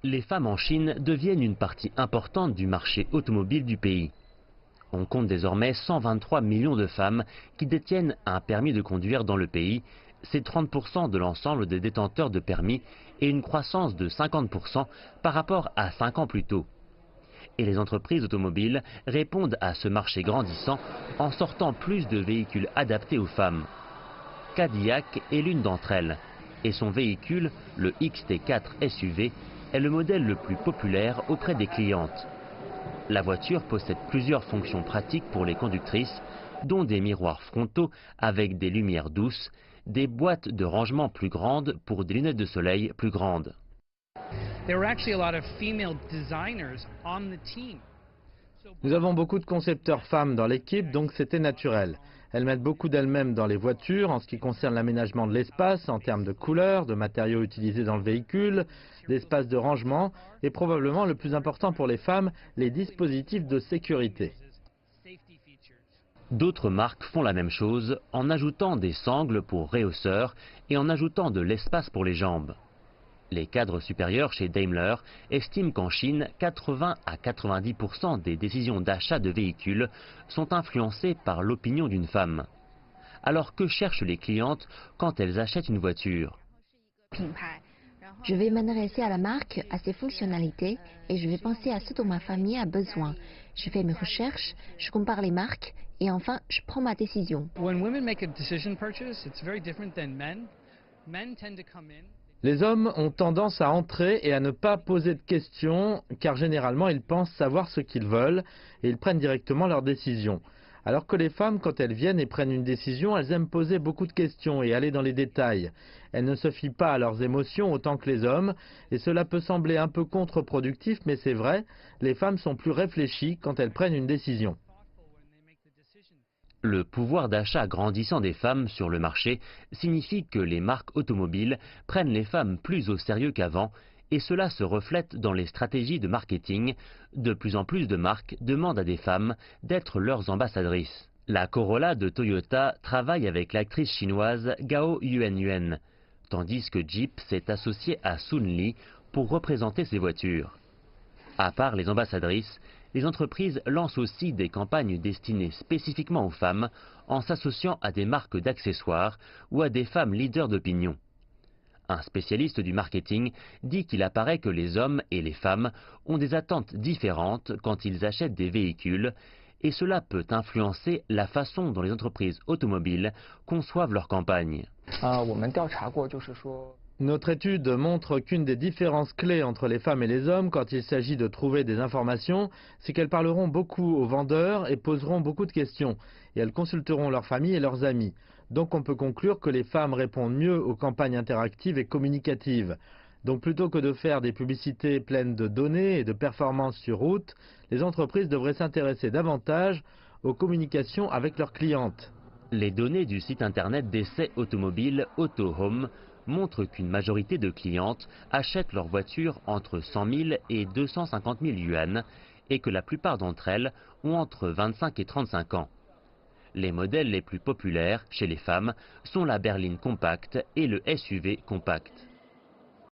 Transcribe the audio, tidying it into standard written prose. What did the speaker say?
Les femmes en Chine deviennent une partie importante du marché automobile du pays. On compte désormais 123 millions de femmes qui détiennent un permis de conduire dans le pays. C'est 30% de l'ensemble des détenteurs de permis et une croissance de 50% par rapport à 5 ans plus tôt. Et les entreprises automobiles répondent à ce marché grandissant en sortant plus de véhicules adaptés aux femmes. Cadillac est l'une d'entre elles et son véhicule, le XT4 SUV, est le modèle le plus populaire auprès des clientes. La voiture possède plusieurs fonctions pratiques pour les conductrices, dont des miroirs frontaux avec des lumières douces, des boîtes de rangement plus grandes pour des lunettes de soleil plus grandes. Nous avons beaucoup de concepteurs femmes dans l'équipe, donc c'était naturel. Elles mettent beaucoup d'elles-mêmes dans les voitures en ce qui concerne l'aménagement de l'espace, en termes de couleurs, de matériaux utilisés dans le véhicule, d'espace de rangement et probablement le plus important pour les femmes, les dispositifs de sécurité. D'autres marques font la même chose en ajoutant des sangles pour réhausseurs et en ajoutant de l'espace pour les jambes. Les cadres supérieurs chez Daimler estiment qu'en Chine, 80 à 90% des décisions d'achat de véhicules sont influencées par l'opinion d'une femme. Alors que cherchent les clientes quand elles achètent une voiture? Je vais m'adresser à la marque, à ses fonctionnalités et je vais penser à ce dont ma famille a besoin. Je fais mes recherches, je compare les marques et enfin je prends ma décision. Les hommes ont tendance à entrer et à ne pas poser de questions car généralement ils pensent savoir ce qu'ils veulent et ils prennent directement leurs décisions. Alors que les femmes, quand elles viennent et prennent une décision, elles aiment poser beaucoup de questions et aller dans les détails. Elles ne se fient pas à leurs émotions autant que les hommes et cela peut sembler un peu contre-productif mais c'est vrai, les femmes sont plus réfléchies quand elles prennent une décision. Le pouvoir d'achat grandissant des femmes sur le marché signifie que les marques automobiles prennent les femmes plus au sérieux qu'avant et cela se reflète dans les stratégies de marketing. De plus en plus de marques demandent à des femmes d'être leurs ambassadrices. La Corolla de Toyota travaille avec l'actrice chinoise Gao Yuanyuan, tandis que Jeep s'est associé à Sun Li pour représenter ses voitures. À part les ambassadrices, les entreprises lancent aussi des campagnes destinées spécifiquement aux femmes en s'associant à des marques d'accessoires ou à des femmes leaders d'opinion. Un spécialiste du marketing dit qu'il apparaît que les hommes et les femmes ont des attentes différentes quand ils achètent des véhicules et cela peut influencer la façon dont les entreprises automobiles conçoivent leurs campagnes. Notre étude montre qu'une des différences clés entre les femmes et les hommes quand il s'agit de trouver des informations, c'est qu'elles parleront beaucoup aux vendeurs et poseront beaucoup de questions. Et elles consulteront leurs familles et leurs amis. Donc on peut conclure que les femmes répondent mieux aux campagnes interactives et communicatives. Donc plutôt que de faire des publicités pleines de données et de performances sur route, les entreprises devraient s'intéresser davantage aux communications avec leurs clientes. Les données du site internet d'essai automobile AutoHome montrent qu'une majorité de clientes achètent leur voiture entre 100 000 et 250 000 yuan et que la plupart d'entre elles ont entre 25 et 35 ans. Les modèles les plus populaires chez les femmes sont la berline compacte et le SUV compact.